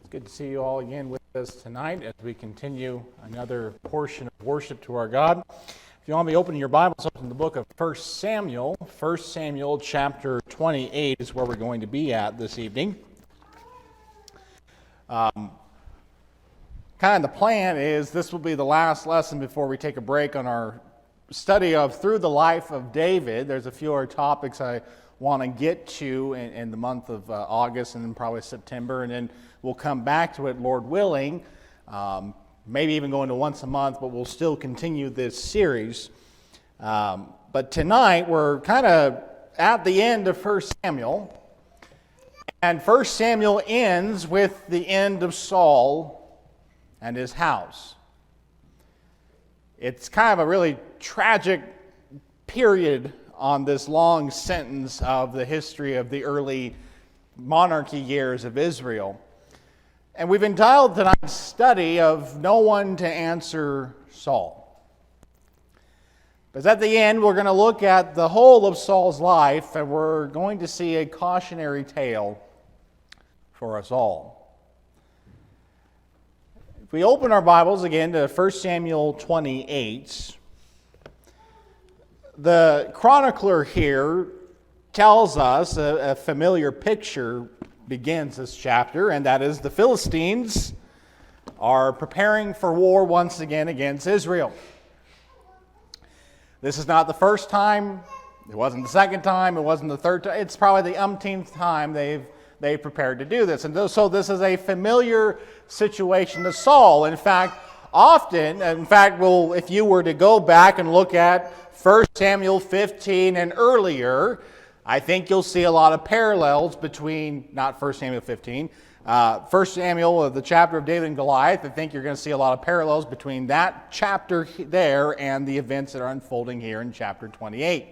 It's good to see you all again with us tonight as we continue another portion of worship to our God. If you want to be opening your Bibles up in the book of 1 Samuel, 1 Samuel chapter 28 is where we're going to be at this evening. Kind of the plan is this will be the last lesson before we take a break on our study of Through the Life of David. There's a few other topics I want to get to in the month of August and then probably September, and then we'll come back to it, Lord willing, maybe even going to once a month, but we'll still continue this series. But tonight we're kind of at the end of 1 Samuel, and 1 Samuel ends with the end of Saul and his house. It's kind of a really tragic period on this long sentence of the history of the early monarchy years of Israel. And we've entitled tonight's study of One To Answer Saul. Because at the end we're going to look at the whole of Saul's life, and we're going to see a cautionary tale for us all. If we open our Bibles again to 1 Samuel 28, the chronicler here tells us a familiar picture begins this chapter, and that is the Philistines are preparing for war once again against Israel. This is not the first time, it wasn't the second time, it wasn't the third time, it's probably the umpteenth time they've prepared to do this. And so this is a familiar situation to Saul. In fact, if you were to go back and look at 1 Samuel 15 and earlier, I think you'll see a lot of parallels between, not 1 Samuel 15, 1 Samuel, the chapter of David and Goliath. I think you're going to see a lot of parallels between that chapter there and the events that are unfolding here in chapter 28.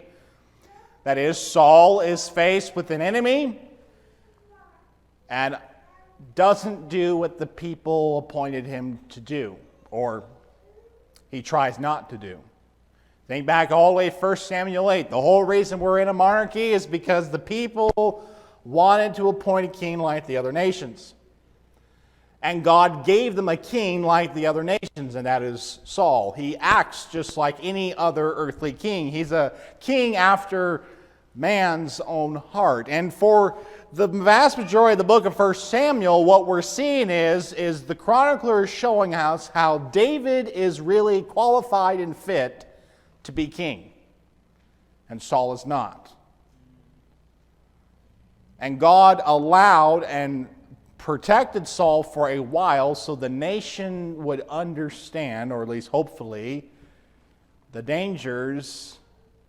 That is, Saul is faced with an enemy and doesn't do what the people appointed him to do, or he tries not to do. Think back all the way to 1 Samuel 8. The whole reason we're in a monarchy is because the people wanted to appoint a king like the other nations. And God gave them a king like the other nations, and that is Saul. He acts just like any other earthly king. He's a king after man's own heart. And for the vast majority of the book of 1 Samuel, what we're seeing is the chronicler is showing us how David is really qualified and fit to be king, and Saul is not. And God allowed and protected Saul for a while so the nation would understand, or at least hopefully, the dangers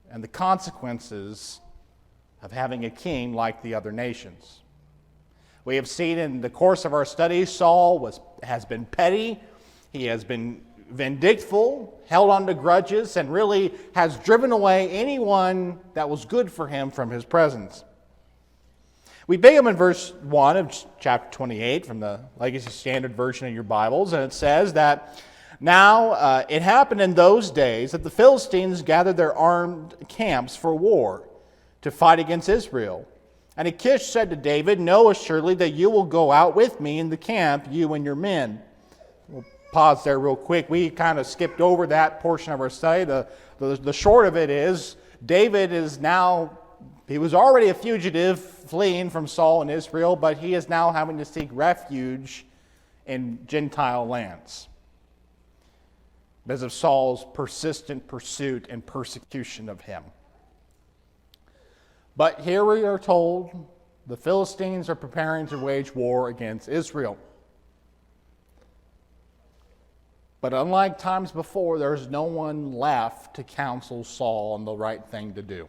and the consequences of having a king like the other nations. We have seen in the course of our studies, Saul has been petty, he has been vindictful, held on to grudges, and really has driven away anyone that was good for him from his presence. We begin in verse 1 of chapter 28 from the Legacy Standard Version of your Bibles, and it says that, "Now it happened in those days that the Philistines gathered their armed camps for war to fight against Israel. And Achish said to David, 'Know assuredly that you will go out with me in the camp, you and your men.'" We'll pause there real quick. We kind of skipped over that portion of our study. The short of it is, David is now, he was already a fugitive fleeing from Saul and Israel, but he is now having to seek refuge in Gentile lands because of Saul's persistent pursuit and persecution of him. But here we are told the Philistines are preparing to wage war against Israel. But unlike times before, there's no one left to counsel Saul on the right thing to do.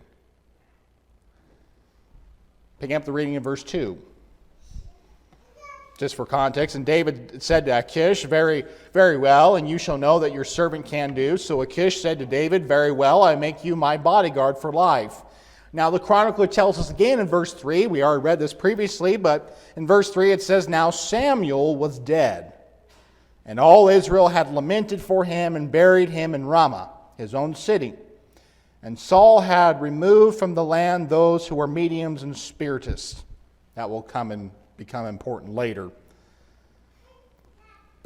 Picking up the reading in verse 2. Just for context, "And David said to Achish, 'Very, very well, and you shall know that your servant can do.' So Achish said to David, 'Very well, I make you my bodyguard for life.'" Now the chronicler tells us again in verse 3, we already read this previously, but in verse 3 it says, "Now Samuel was dead, and all Israel had lamented for him and buried him in Ramah, his own city. And Saul had removed from the land those who were mediums and spiritists." That will come and become important later.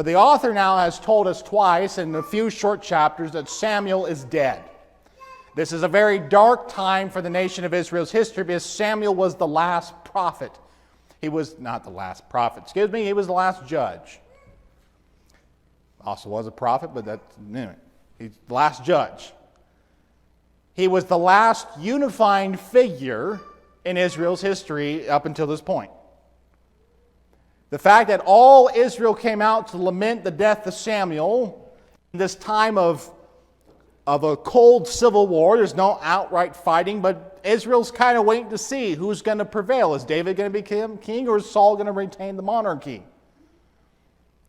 But the author now has told us twice in a few short chapters that Samuel is dead. This is a very dark time for the nation of Israel's history because Samuel was the last prophet. He was not the last prophet, he was the last judge. Also was a prophet, but anyway, he's the last judge. He was the last unifying figure in Israel's history up until this point. The fact that all Israel came out to lament the death of Samuel in this time of a cold civil war, there's no outright fighting, but Israel's kind of waiting to see who's going to prevail. Is David going to become king, or is Saul going to retain the monarchy?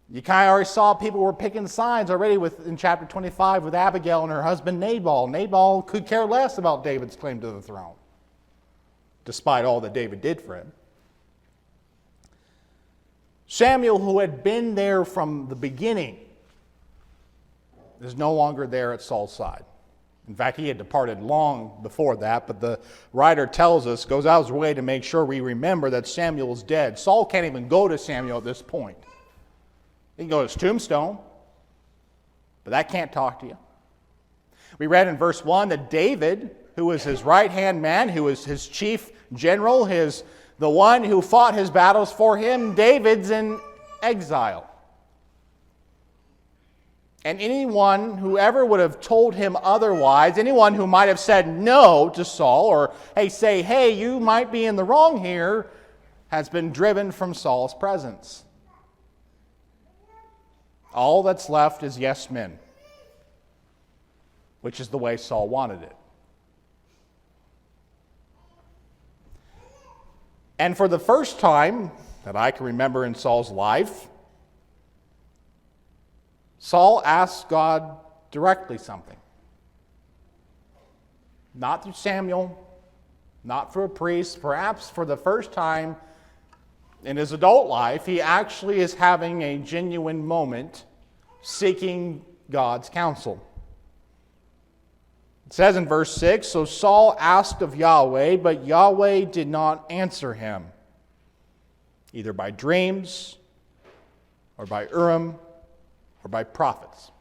You kind of already saw people were picking sides already in chapter 25 with Abigail and her husband Nabal. Nabal could care less about David's claim to the throne, despite all that David did for him. Samuel, who had been there from the beginning, is no longer there at Saul's side. In fact, he had departed long before that, but the writer tells us, goes out of his way to make sure we remember that Samuel is dead. Saul can't even go to Samuel at this point. He can go to his tombstone, but that can't talk to you. We read in verse 1 that David, who was his right-hand man, who was his chief general, the one who fought his battles for him, David's in exile. And anyone who ever would have told him otherwise, anyone who might have said no to Saul, or hey, you might be in the wrong here, has been driven from Saul's presence. All that's left is yes men, which is the way Saul wanted it. And for the first time that I can remember in Saul's life, Saul asked God directly something. Not through Samuel, not through a priest. Perhaps for the first time in his adult life, he actually is having a genuine moment seeking God's counsel. It says in verse 6, so Saul asked of Yahweh, but Yahweh did not answer him, either by dreams or by Urim or by prophets.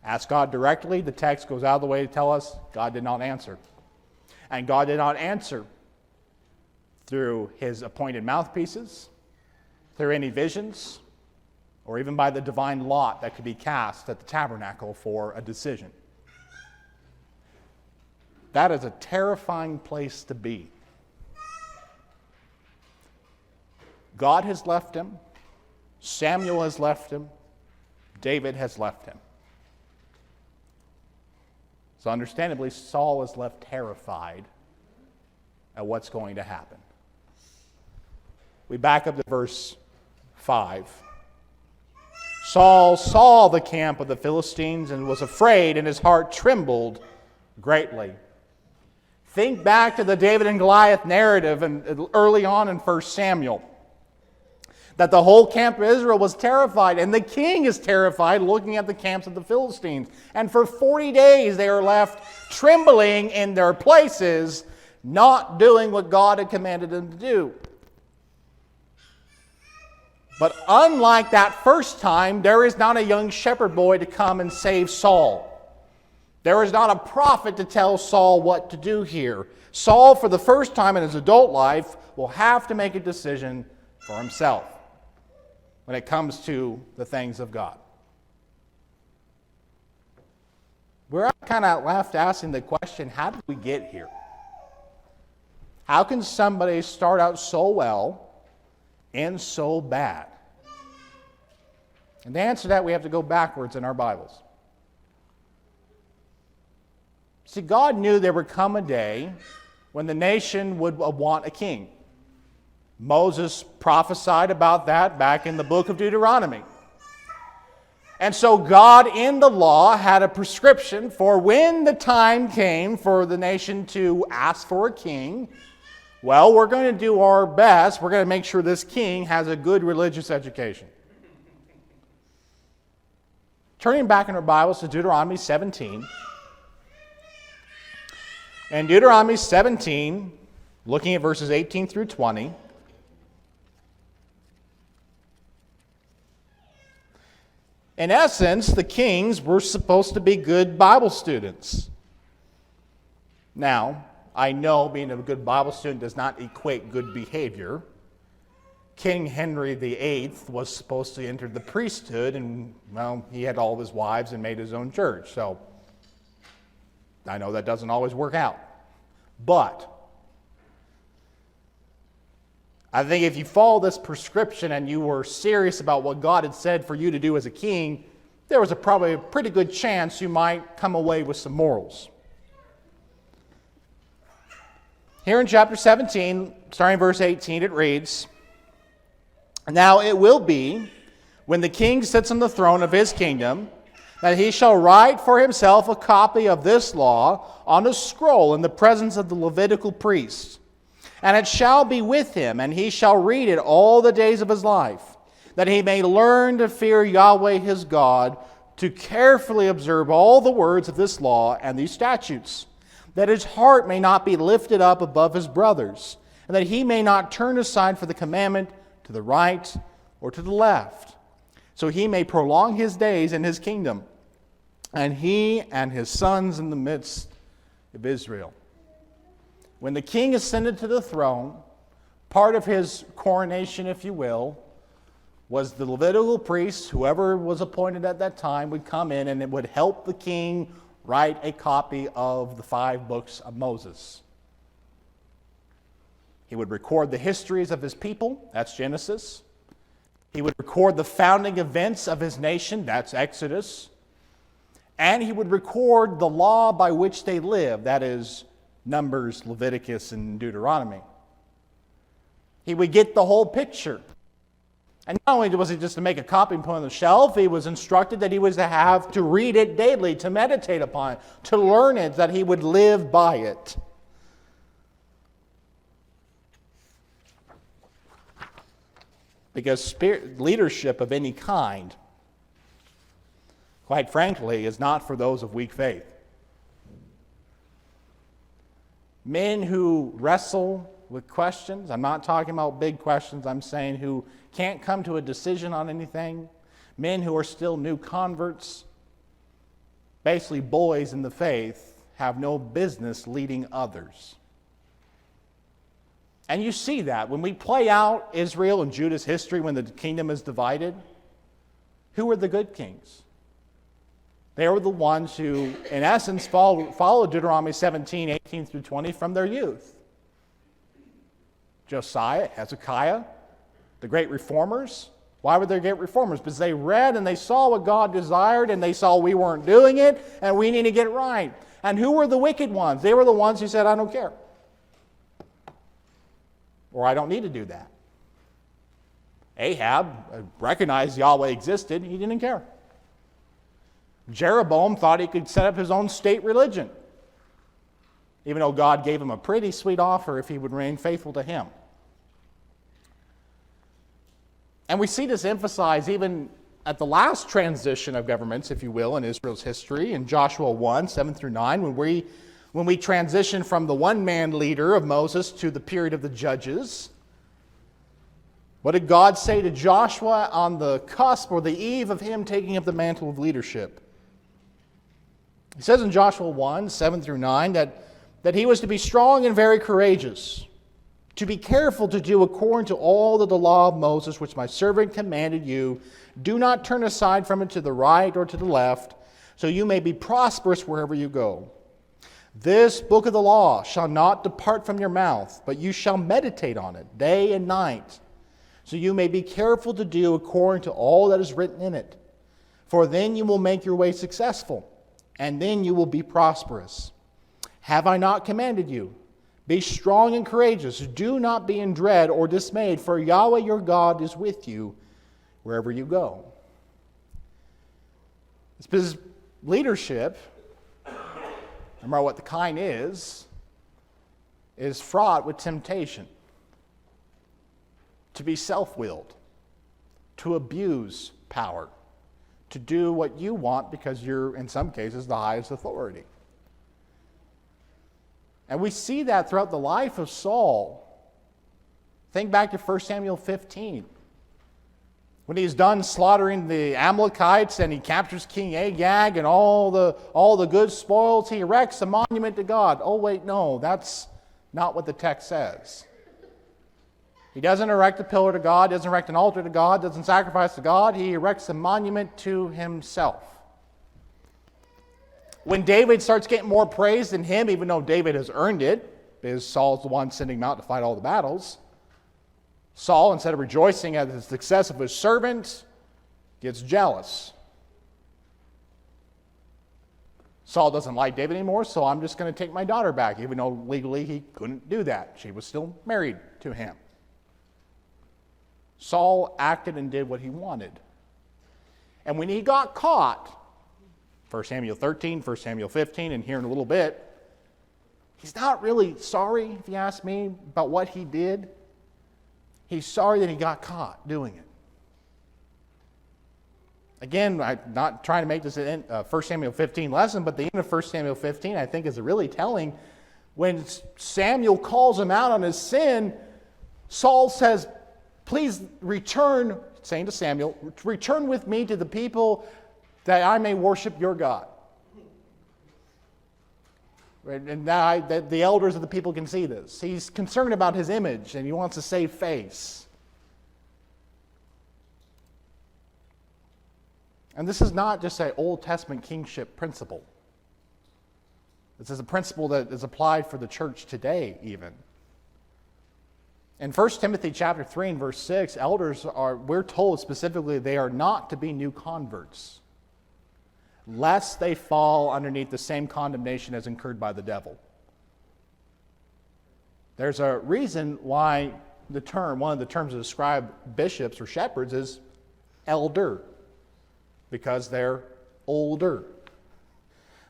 Ask God directly, the text goes out of the way to tell us God did not answer. And God did not answer through his appointed mouthpieces, through any visions, or even by the divine lot that could be cast at the tabernacle for a decision. That is a terrifying place to be. God has left him. Samuel has left him. David has left him. So understandably, Saul is left terrified at what's going to happen. We back up to verse 5. Saul saw the camp of the Philistines and was afraid, and his heart trembled greatly. Think back to the David and Goliath narrative and early on in 1 Samuel. That the whole camp of Israel was terrified, and the king is terrified looking at the camps of the Philistines. And for 40 days they are left trembling in their places, not doing what God had commanded them to do. But unlike that first time, there is not a young shepherd boy to come and save Saul. There is not a prophet to tell Saul what to do here. Saul, for the first time in his adult life, will have to make a decision for himself when it comes to the things of God. We're kind of left asking the question, how did we get here? How can somebody start out so well and so bad? And to answer that, we have to go backwards in our Bibles. See, God knew there would come a day when the nation would want a king. Moses prophesied about that back in the book of Deuteronomy. And so God in the law had a prescription for when the time came for the nation to ask for a king. Well, we're going to do our best. We're going to make sure this king has a good religious education. Turning back in our Bibles to Deuteronomy 17. In Deuteronomy 17, looking at verses 18 through 20, In essence, the kings were supposed to be good Bible students. Now, I know being a good Bible student does not equate good behavior. King Henry VIII was supposed to enter the priesthood, and, well, he had all of his wives and made his own church. So, I know that doesn't always work out. But, I think if you follow this prescription and you were serious about what God had said for you to do as a king, there was probably a pretty good chance you might come away with some morals. Here in chapter 17, starting verse 18, it reads, "Now it will be, when the king sits on the throne of his kingdom, that he shall write for himself a copy of this law on a scroll in the presence of the Levitical priests. And it shall be with him, and he shall read it all the days of his life, that he may learn to fear Yahweh his God, to carefully observe all the words of this law and these statutes, that his heart may not be lifted up above his brothers, and that he may not turn aside for the commandment to the right or to the left, so he may prolong his days in his kingdom, and he and his sons in the midst of Israel." When the king ascended to the throne, part of his coronation, if you will, was the Levitical priests, whoever was appointed at that time, would come in and it would help the king write a copy of the 5 books of Moses. He would record the histories of his people, that's Genesis. He would record the founding events of his nation, that's Exodus. And he would record the law by which they lived, that is Numbers, Leviticus, and Deuteronomy. He would get the whole picture. And not only was it just to make a copy and put on the shelf, he was instructed that he was to have to read it daily, to meditate upon it, to learn it, that he would live by it. Because leadership of any kind, quite frankly, is not for those of weak faith. Men who wrestle with questions, I'm not talking about big questions, I'm saying who can't come to a decision on anything, men who are still new converts, basically boys in the faith, have no business leading others. And you see that when we play out Israel and Judah's history when the kingdom is divided, who were the good kings? They were the ones who, in essence, followed Deuteronomy 17, 18 through 20 from their youth. Josiah, Hezekiah, the great reformers. Why were they great reformers? Because they read and they saw what God desired and they saw we weren't doing it and we need to get it right. And who were the wicked ones? They were the ones who said, I don't care. Or I don't need to do that. Ahab recognized Yahweh existed. He didn't care. Jeroboam thought he could set up his own state religion, even though God gave him a pretty sweet offer if he would remain faithful to him. And we see this emphasized even at the last transition of governments, if you will, in Israel's history, in Joshua 1, 7 through 9, when we transition from the one-man leader of Moses to the period of the judges. What did God say to Joshua on the cusp or the eve of him taking up the mantle of leadership? He says in Joshua 1, 7 through 9, that he was to be strong and very courageous, to be careful to do according to all the law of Moses, which my servant commanded you. Do not turn aside from it to the right or to the left, so you may be prosperous wherever you go. This book of the law shall not depart from your mouth, but you shall meditate on it day and night, so you may be careful to do according to all that is written in it. For then you will make your way successful, and then you will be prosperous. Have I not commanded you? Be strong and courageous. Do not be in dread or dismayed, for Yahweh your God is with you wherever you go. It's because leadership, no matter what the kind is fraught with temptation. To be self-willed, to abuse power, to do what you want because you're, in some cases, the highest authority. And we see that throughout the life of Saul. Think back to 1 Samuel 15. When he's done slaughtering the Amalekites and he captures King Agag and all the good spoils, he erects a monument to God. Oh, wait, no, that's not what the text says. He doesn't erect a pillar to God, doesn't erect an altar to God, doesn't sacrifice to God. He erects a monument to himself. When David starts getting more praise than him, even though David has earned it, because Saul's the one sending him out to fight all the battles, Saul, instead of rejoicing at the success of his servant, gets jealous. Saul doesn't like David anymore, so I'm just going to take my daughter back, even though legally he couldn't do that. She was still married to him. Saul acted and did what he wanted. And when he got caught, 1 Samuel 13, 1 Samuel 15, and here in a little bit, he's not really sorry, if you ask me, about what he did. He's sorry that he got caught doing it. Again, I'm not trying to make this a 1 Samuel 15 lesson, but the end of 1 Samuel 15, I think, is really telling. When Samuel calls him out on his sin, Saul says, please return, saying to Samuel, return with me to the people that I may worship your God. And now the elders of the people can see this. He's concerned about his image and he wants to save face. And this is not just an Old Testament kingship principle. This is a principle that is applied for the church today even. In 1 Timothy chapter 3 and verse 6, elders we're told specifically they are not to be new converts, lest they fall underneath the same condemnation as incurred by the devil. There's a reason why one of the terms to describe bishops or shepherds is elder, because they're older.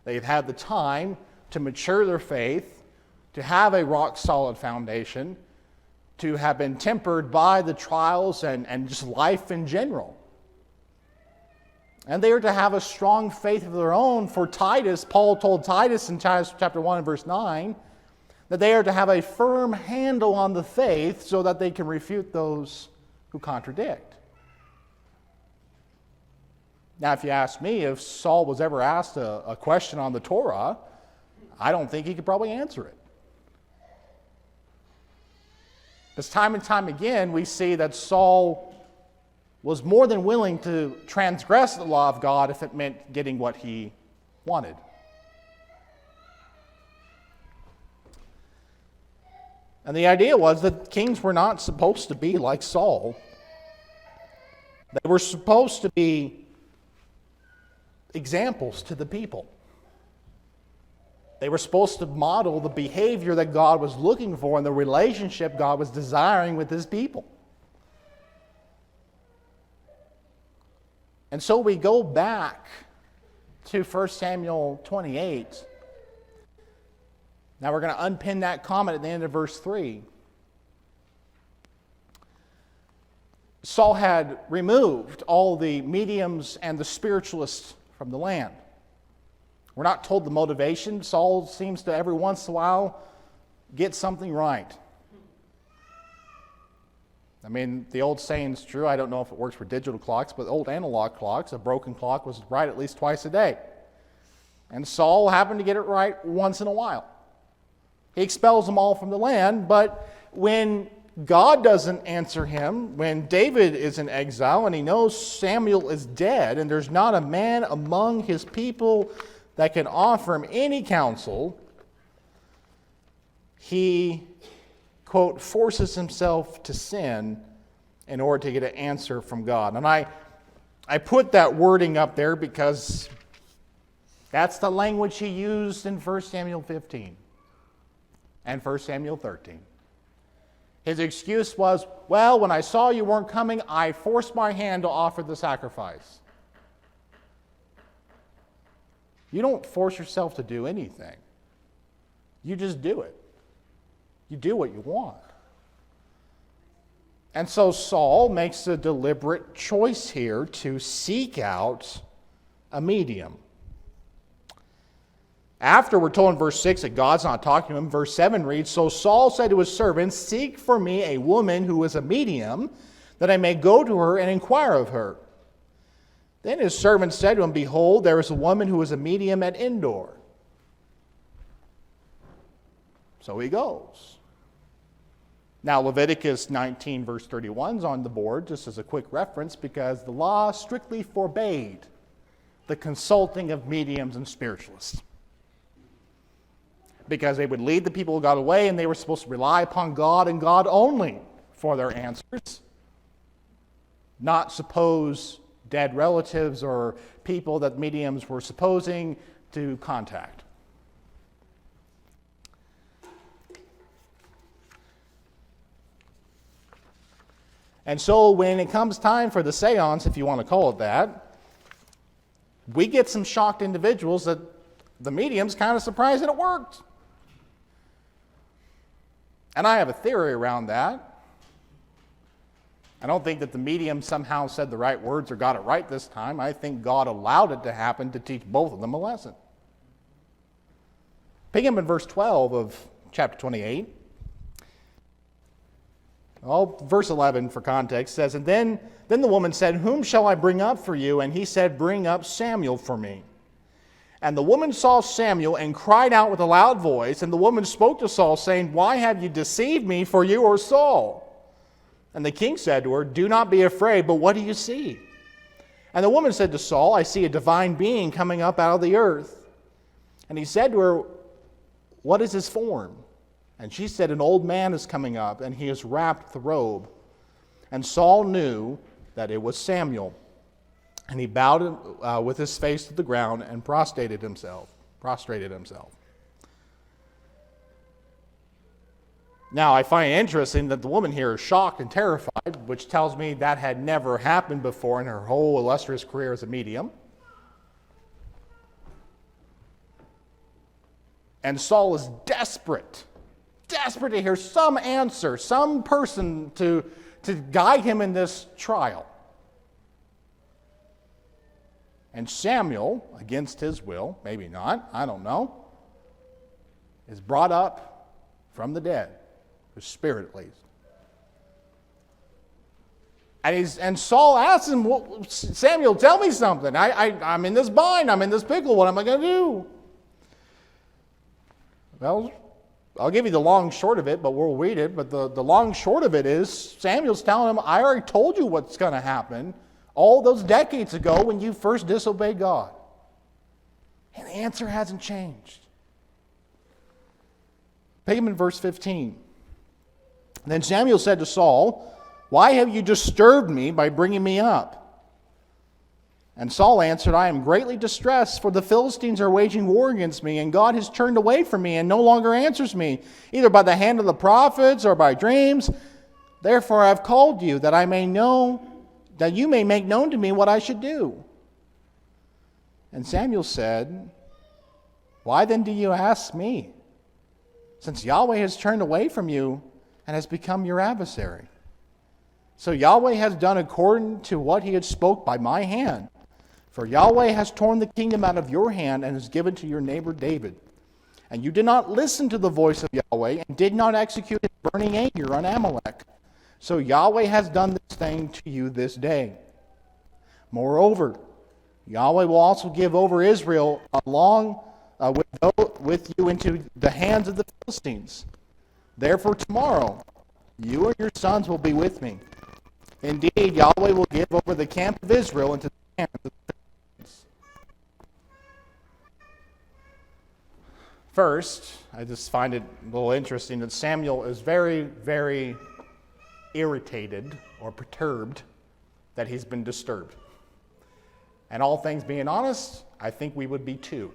They've had the time to mature their faith, to have a rock-solid foundation, to have been tempered by the trials and just life in general. And they are to have a strong faith of their own. For Titus, Paul told Titus in Titus chapter 1 and verse 9, that they are to have a firm handle on the faith so that they can refute those who contradict. Now, if you ask me, if Saul was ever asked a question on the Torah, I don't think he could probably answer it. Because time and time again, we see that Saul was more than willing to transgress the law of God if it meant getting what he wanted. And the idea was that kings were not supposed to be like Saul. They were supposed to be examples to the people. They were supposed to model the behavior that God was looking for and the relationship God was desiring with his people. And so we go back to 1 Samuel 28. Now we're going to unpin that comment at the end of verse 3. Saul had removed all the mediums and the spiritualists from the land. We're not told the motivation. Saul seems to every once in a while get something right. I mean, the old saying's true. I don't know if it works for digital clocks, but old analog clocks, a broken clock was right at least twice a day. And Saul happened to get it right once in a while. He expels them all from the land, but when God doesn't answer him, when David is in exile and he knows Samuel is dead and there's not a man among his people that can offer him any counsel, he, quote, forces himself to sin in order to get an answer from God. And I put that wording up there because that's the language he used in 1 Samuel 15 and 1 Samuel 13. His excuse was, well, when I saw you weren't coming, I forced my hand to offer the sacrifice. You don't force yourself to do anything. You just do it. You do what you want. And so Saul makes a deliberate choice here to seek out a medium. After we're told in verse 6 that God's not talking to him, verse 7 reads, so Saul said to his servants, seek for me a woman who is a medium, that I may go to her and inquire of her. Then his servant said to him, Behold, there is a woman who is a medium at Endor. So he goes. Now, Leviticus 19, verse 31 is on the board, just as a quick reference, because the law strictly forbade the consulting of mediums and spiritualists. Because they would lead the people who got away, and they were supposed to rely upon God and God only for their answers, not suppose dead relatives or people that mediums were supposing to contact. And so when it comes time for the seance, if you want to call it that, we get some shocked individuals that the medium's kind of surprised that it worked. And I have a theory around that. I don't think that the medium somehow said the right words or got it right this time. I think God allowed it to happen to teach both of them a lesson. Picking up in verse 12 of chapter 28, verse 11 for context says, And then the woman said, Whom shall I bring up for you? And he said, Bring up Samuel for me. And the woman saw Samuel and cried out with a loud voice. And the woman spoke to Saul, saying, Why have you deceived me, for you are Saul? And the king said to her, Do not be afraid, but what do you see? And the woman said to Saul, I see a divine being coming up out of the earth. And he said to her, What is his form? And she said, An old man is coming up, and he is wrapped with a robe. And Saul knew that it was Samuel. And he bowed with his face to the ground and prostrated himself. Now, I find it interesting that the woman here is shocked and terrified, which tells me that had never happened before in her whole illustrious career as a medium. And Saul is desperate to hear some answer, some person to guide him in this trial. And Samuel, against his will, maybe not, I don't know, is brought up from the dead, his spirit at least. And Saul asks him, Samuel, tell me something. I'm in this bind, I'm in this pickle, what am I going to do? Well, I'll give you the long short of it, but we'll read it. But the long short of it is Samuel's telling him, I already told you what's going to happen all those decades ago when you first disobeyed God. And the answer hasn't changed. Pick him in verse 15. Then Samuel said to Saul, Why have you disturbed me by bringing me up? And Saul answered, I am greatly distressed, for the Philistines are waging war against me, and God has turned away from me and no longer answers me, either by the hand of the prophets or by dreams. Therefore I have called you, that I may know, that you may make known to me what I should do. And Samuel said, Why then do you ask me? Since Yahweh has turned away from you and has become your adversary. So Yahweh has done according to what he had spoke by my hand. For Yahweh has torn the kingdom out of your hand and has given to your neighbor David. And you did not listen to the voice of Yahweh and did not execute his burning anger on Amalek. So Yahweh has done this thing to you this day. Moreover, Yahweh will also give over Israel along with you into the hands of the Philistines. Therefore tomorrow, you and your sons will be with me. Indeed, Yahweh will give over the camp of Israel into the hands of the Philistines. First, I just find it a little interesting that Samuel is very, very irritated or perturbed that he's been disturbed. And all things being honest, I think we would be too.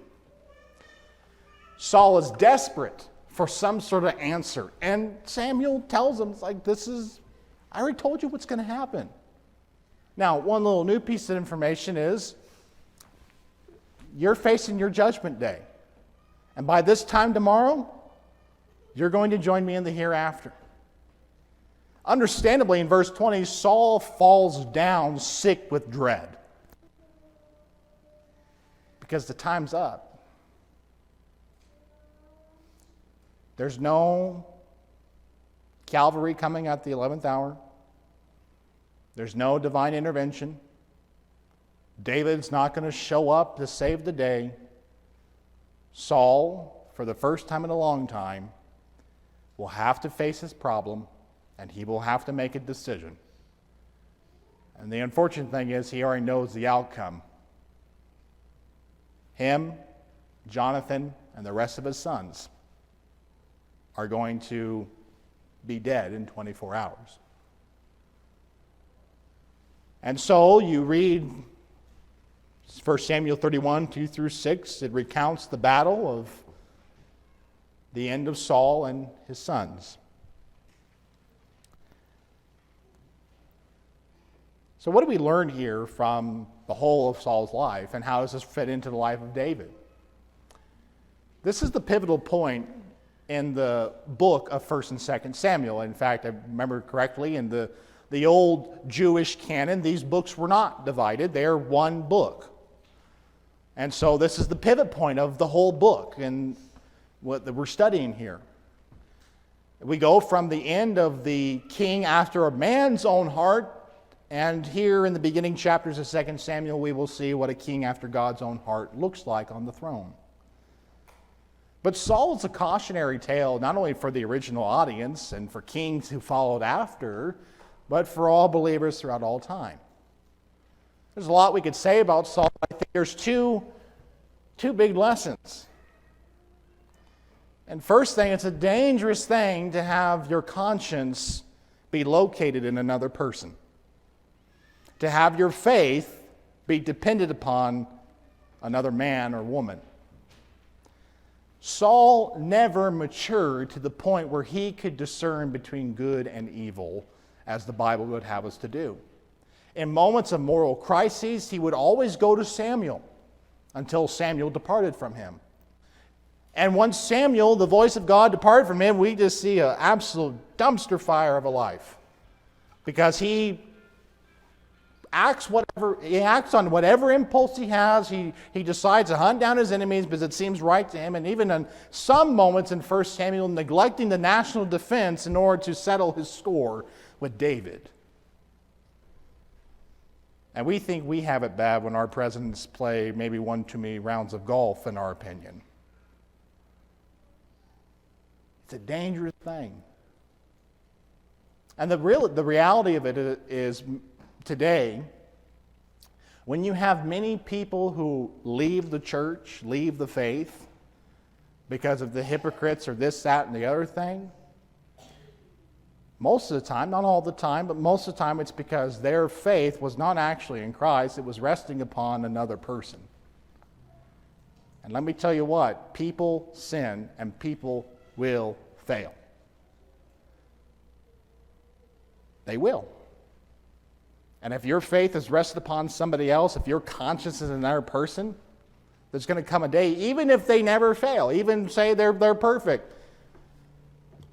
Saul is desperate for some sort of answer. And Samuel tells him, it's like, I already told you what's going to happen. Now, one little new piece of information is, you're facing your judgment day. And by this time tomorrow, you're going to join me in the hereafter. Understandably, in verse 20, Saul falls down sick with dread. Because the time's up. There's no cavalry coming at the 11th hour. There's no divine intervention. David's not going to show up to save the day. Saul, for the first time in a long time, will have to face his problem, and he will have to make a decision. And the unfortunate thing is, he already knows the outcome. Him, Jonathan, and the rest of his sons are going to be dead in 24 hours. And so you read 1 Samuel 31, 2 through 6. It recounts the battle of the end of Saul and his sons. So what do we learn here from the whole of Saul's life, and how does this fit into the life of David? This is the pivotal point in the book of 1 and 2 Samuel. In fact, I remember correctly, in the old Jewish canon, these books were not divided. They are one book. And so this is the pivot point of the whole book and what we're studying here. We go from the end of the king after a man's own heart, and here in the beginning chapters of 2 Samuel, we will see what a king after God's own heart looks like on the throne. But Saul is a cautionary tale, not only for the original audience and for kings who followed after, but for all believers throughout all time. There's a lot we could say about Saul. I think there's two big lessons. And first thing, it's a dangerous thing to have your conscience be located in another person. To have your faith be dependent upon another man or woman. Saul never matured to the point where he could discern between good and evil, as the Bible would have us to do. In moments of moral crises, he would always go to Samuel until Samuel departed from him. And once Samuel, the voice of God, departed from him, we just see an absolute dumpster fire of a life. Because he acts on whatever impulse he has. He decides to hunt down his enemies because it seems right to him. And even in some moments in 1 Samuel, neglecting the national defense in order to settle his score with David. And we think we have it bad when our presidents play maybe one too many rounds of golf, in our opinion. It's a dangerous thing. And the reality of it is today, when you have many people who leave the church, leave the faith, because of the hypocrites or this, that, and the other thing, most of the time, not all the time, but most of the time it's because their faith was not actually in Christ. It was resting upon another person. And let me tell you what, people sin and people will fail. They will. And if your faith is rested upon somebody else, if your conscience is another person, there's going to come a day, even if they never fail, even say they're perfect,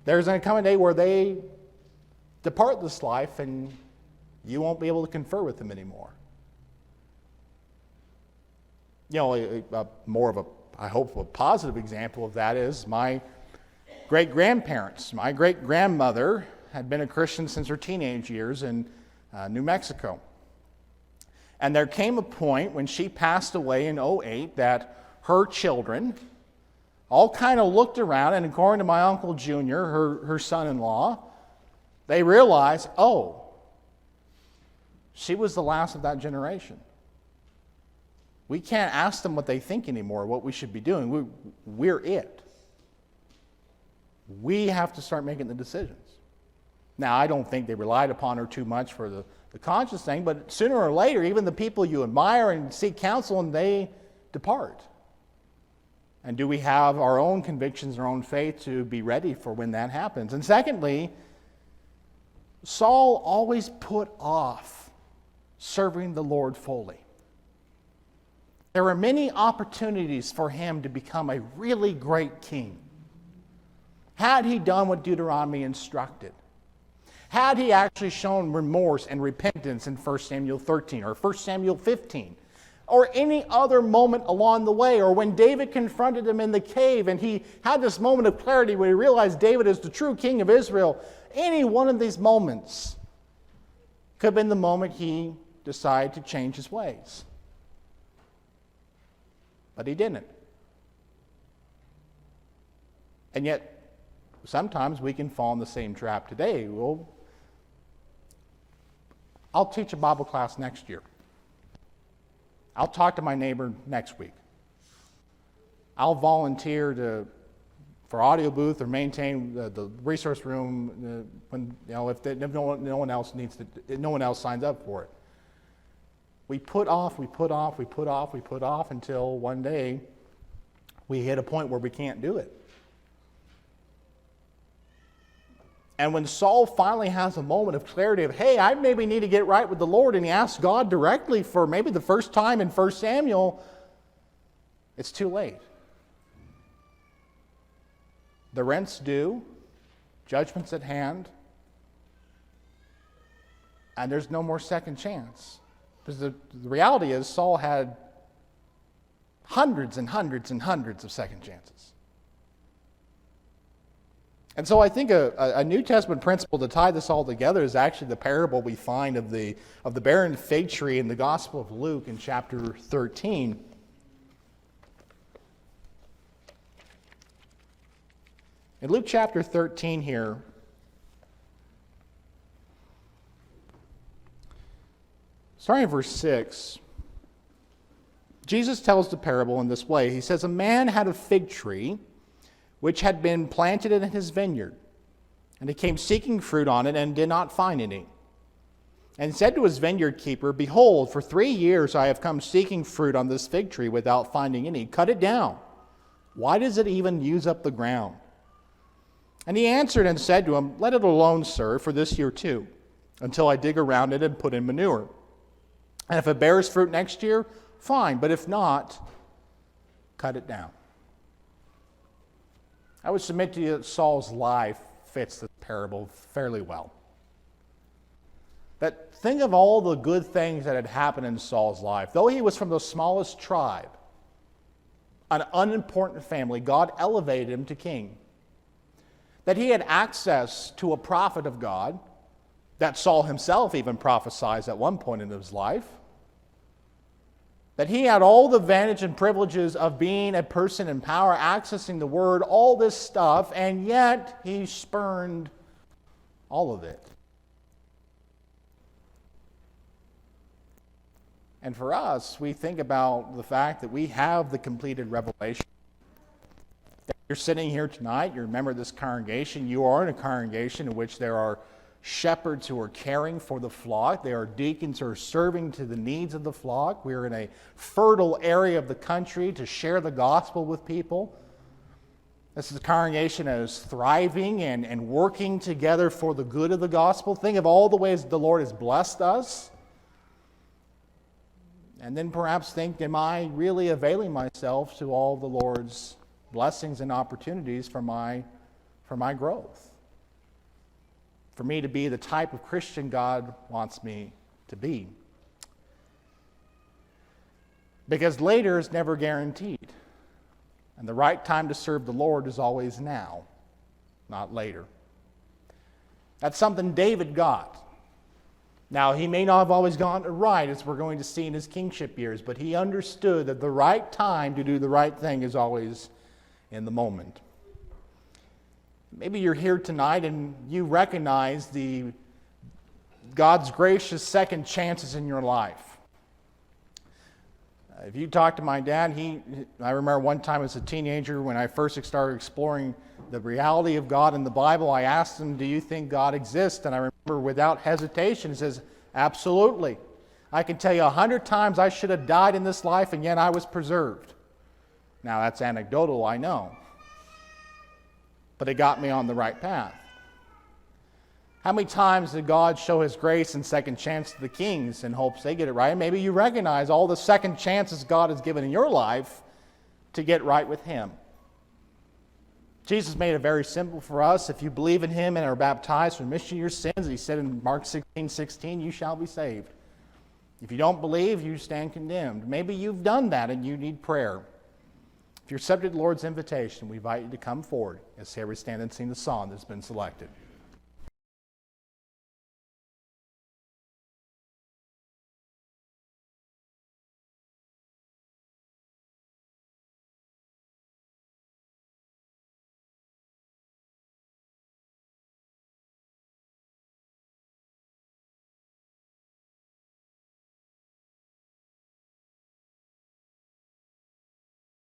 there's going to come a day where they depart this life and you won't be able to confer with them anymore. You know, more of I hope, a positive example of that is my great-grandparents. My great-grandmother had been a Christian since her teenage years in New Mexico. And there came a point when she passed away in 2008 that her children all kind of looked around, and according to my Uncle Junior, her son-in-law, they realized, oh, she was the last of that generation. We can't ask them what they think anymore, what we should be doing. We're it. We have to start making the decisions. Now, I don't think they relied upon her too much for the conscious thing, but sooner or later, even the people you admire and seek counsel, and they depart. And do we have our own convictions, our own faith to be ready for when that happens? And secondly, Saul always put off serving the Lord fully. There were many opportunities for him to become a really great king. Had he done what Deuteronomy instructed, had he actually shown remorse and repentance in 1 Samuel 13 or 1 Samuel 15, or any other moment along the way, or when David confronted him in the cave and he had this moment of clarity where he realized David is the true king of Israel, any one of these moments, Could have been the moment he decided to change his ways. But he didn't. And yet, sometimes we can fall in the same trap today. Well, I'll teach a Bible class next year. I'll talk to my neighbor next week. I'll volunteer for audio booth or maintain the resource room if no one else signs up for it. We put off until one day we hit a point where we can't do it. And when Saul finally has a moment of clarity of, hey, I maybe need to get right with the Lord, and he asks God directly for maybe the first time in 1 Samuel, it's too late. The rent's due, judgment's at hand, and there's no more second chance. Because the reality is Saul had hundreds and hundreds and hundreds of second chances. And so I think a New Testament principle to tie this all together is actually the parable we find of the barren fig tree in the Gospel of Luke in chapter 13. In Luke chapter 13 here, starting in verse 6, Jesus tells the parable in this way. He says, a man had a fig tree which had been planted in his vineyard, and he came seeking fruit on it and did not find any. And said to his vineyard keeper, behold, for 3 years I have come seeking fruit on this fig tree without finding any. Cut it down. Why does it even use up the ground? And he answered and said to him, let it alone, sir, for this year too, until I dig around it and put in manure. And if it bears fruit next year, fine, but if not, cut it down. I would submit to you that Saul's life fits the parable fairly well. That think of all the good things that had happened in Saul's life. Though he was from the smallest tribe, an unimportant family, God elevated him to king. That he had access to a prophet of God, that Saul himself even prophesied at one point in his life. That he had all the advantage and privileges of being a person in power, accessing the word, all this stuff, and yet he spurned all of it. And for us, we think about the fact that we have the completed revelation. You're sitting here tonight, you're a member of this congregation, you are in a congregation in which there are shepherds who are caring for the flock. There are deacons who are serving to the needs of the flock. We're in a fertile area of the country to share the gospel with people. This is a congregation that is thriving and working together for the good of the gospel. Think of all the ways the Lord has blessed us. And then perhaps think, am I really availing myself to all the Lord's blessings and opportunities for my growth? For me to be the type of Christian God wants me to be. Because later is never guaranteed. And the right time to serve the Lord is always now, not later. That's something David got. Now, he may not have always gotten it right, as we're going to see in his kingship years, but he understood that the right time to do the right thing is always in the moment. Maybe you're here tonight and you recognize God's gracious second chances in your life. If you talk to my dad, I remember one time as a teenager when I first started exploring the reality of God in the Bible, I asked him, do you think God exists? And I remember without hesitation, he says, absolutely. I can tell you 100 times I should have died in this life and yet I was preserved. Now that's anecdotal, I know. But it got me on the right path. How many times did God show his grace and second chance to the kings in hopes they get it right? Maybe you recognize all the second chances God has given in your life to get right with him. Jesus made it very simple for us. If you believe in him and are baptized for remission of your sins, he said in Mark 16:16, you shall be saved. If you don't believe, you stand condemned. Maybe you've done that and you need prayer. If you're subject to the Lord's invitation, we invite you to come forward as here we stand and sing the song that's been selected.